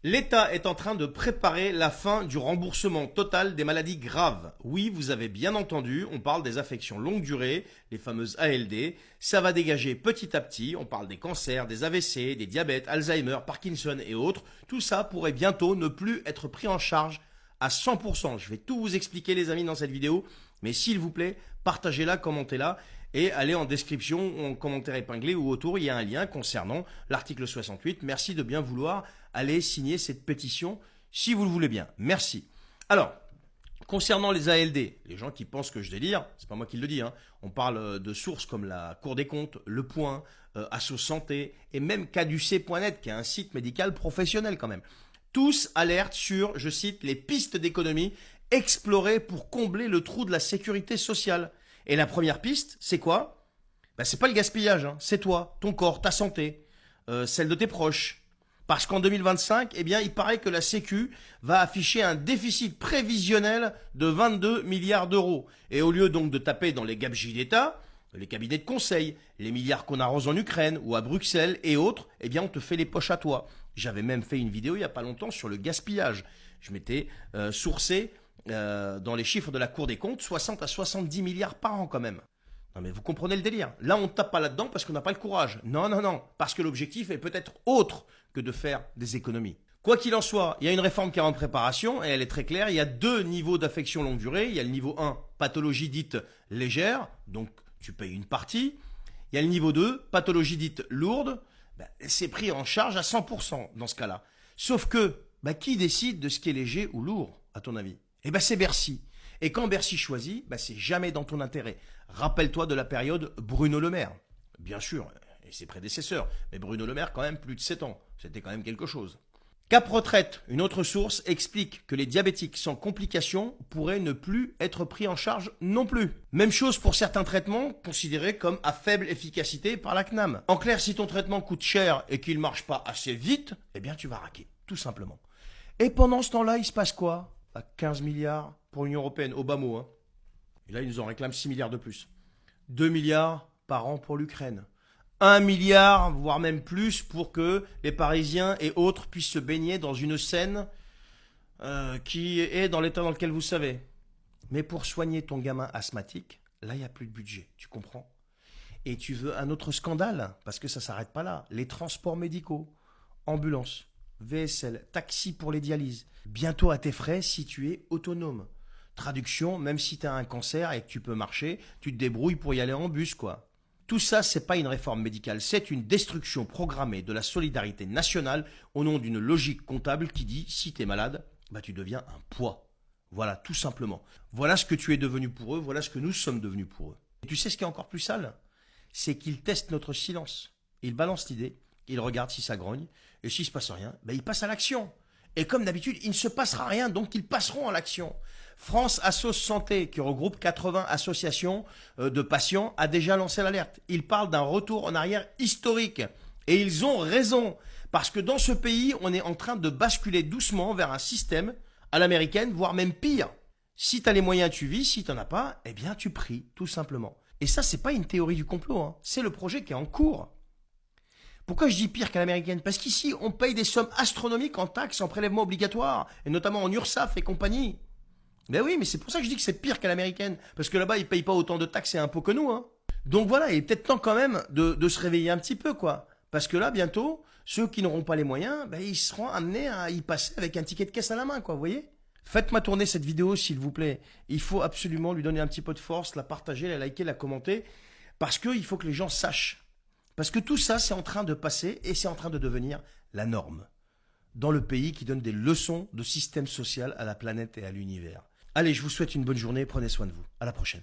L'État est en train de préparer la fin du remboursement total des maladies graves. Oui, vous avez bien entendu, on parle des affections longue durée, les fameuses ALD. Ça va dégager petit à petit, on parle des cancers, des AVC, des diabètes, Alzheimer, Parkinson et autres. Tout ça pourrait bientôt ne plus être pris en charge à 100%. Je vais tout vous expliquer les amis dans cette vidéo, mais s'il vous plaît, partagez-la, commentez-la. Et allez en description, en commentaire épinglé ou autour, il y a un lien concernant l'article 68. Merci de bien vouloir aller signer cette pétition si vous le voulez bien. Merci. Alors, concernant les ALD, les gens qui pensent que je délire, c'est pas moi qui le dis, hein, on parle de sources comme la Cour des comptes, Le Point, Asso Santé et même caduc.net qui est un site médical professionnel quand même. Tous alertent sur, je cite, les pistes d'économie explorées pour combler le trou de la sécurité sociale. Et la première piste, c'est quoi? C'est pas le gaspillage, hein. C'est toi, ton corps, ta santé, celle de tes proches. Parce qu'en 2025, eh bien, il paraît que la Sécu va afficher un déficit prévisionnel de 22 milliards d'euros. Et au lieu donc de taper dans les gabegies d'État, les cabinets de conseil, les milliards qu'on arrose en Ukraine ou à Bruxelles et autres, eh bien, on te fait les poches à toi. J'avais même fait une vidéo il n'y a pas longtemps sur le gaspillage. Je m'étais sourcé dans les chiffres de la Cour des comptes, 60 à 70 milliards par an quand même. Non mais vous comprenez le délire. Là on ne tape pas là-dedans parce qu'on n'a pas le courage. Non, non, non. Parce que l'objectif est peut-être autre que de faire des économies. Quoi qu'il en soit, il y a une réforme qui est en préparation et elle est très claire. Il y a deux niveaux d'affection longue durée. Il y a le niveau 1, pathologie dite légère, donc tu payes une partie. Il y a le niveau 2, pathologie dite lourde. C'est pris en charge à 100% dans ce cas-là. Sauf que, qui décide de ce qui est léger ou lourd, à ton avis? C'est Bercy. Et quand Bercy choisit, c'est jamais dans ton intérêt. Rappelle-toi de la période Bruno Le Maire. Bien sûr, et ses prédécesseurs. Mais Bruno Le Maire, quand même, plus de 7 ans. C'était quand même quelque chose. Cap Retraite, une autre source, explique que les diabétiques sans complications pourraient ne plus être pris en charge non plus. Même chose pour certains traitements considérés comme à faible efficacité par la CNAM. En clair, si ton traitement coûte cher et qu'il ne marche pas assez vite, eh bien tu vas raquer, tout simplement. Et pendant ce temps-là, il se passe quoi? À 15 milliards pour l'Union européenne, au bas mot. Hein. Et là, ils nous en réclament 6 milliards de plus. 2 milliards par an pour l'Ukraine. 1 milliard, voire même plus, pour que les Parisiens et autres puissent se baigner dans une Seine qui est dans l'état dans lequel vous savez. Mais pour soigner ton gamin asthmatique, là, il n'y a plus de budget, tu comprends? Et tu veux un autre scandale, parce que ça ne s'arrête pas là. Les transports médicaux, ambulances, VSL, taxi pour les dialyses. Bientôt à tes frais si tu es autonome. Traduction, même si tu as un cancer et que tu peux marcher, tu te débrouilles pour y aller en bus, quoi. Tout ça, c'est pas une réforme médicale, c'est une destruction programmée de la solidarité nationale au nom d'une logique comptable qui dit si tu es malade, tu deviens un poids. Voilà, tout simplement. Voilà ce que tu es devenu pour eux, voilà ce que nous sommes devenus pour eux. Et tu sais ce qui est encore plus sale? C'est qu'ils testent notre silence. Ils balancent l'idée, ils regardent si ça grogne, et s'il ne se passe rien, ils passent à l'action. Et comme d'habitude, il ne se passera rien, donc ils passeront à l'action. France Asso Santé, qui regroupe 80 associations de patients, a déjà lancé l'alerte. Ils parlent d'un retour en arrière historique. Et ils ont raison, parce que dans ce pays, on est en train de basculer doucement vers un système à l'américaine, voire même pire. Si tu as les moyens, tu vis. Si tu n'en as pas, eh bien tu pries, tout simplement. Et ça, c'est pas une théorie du complot, hein. C'est le projet qui est en cours. Pourquoi je dis pire qu'à l'américaine? Parce qu'ici, on paye des sommes astronomiques en taxes, en prélèvements obligatoires, et notamment en URSSAF et compagnie. Oui, mais c'est pour ça que je dis que c'est pire qu'à l'américaine. Parce que là-bas, ils payent pas autant de taxes et impôts que nous. Hein. Donc voilà, il est peut-être temps quand même de se réveiller un petit peu, quoi. Parce que là, bientôt, ceux qui n'auront pas les moyens, ils seront amenés à y passer avec un ticket de caisse à la main, quoi, vous voyez? Faites-moi tourner cette vidéo, s'il vous plaît. Il faut absolument lui donner un petit peu de force, la partager, la liker, la commenter. Parce qu'il faut que les gens sachent. Parce que tout ça, c'est en train de passer et c'est en train de devenir la norme. Dans le pays qui donne des leçons de système social à la planète et à l'univers. Allez, je vous souhaite une bonne journée, prenez soin de vous. À la prochaine.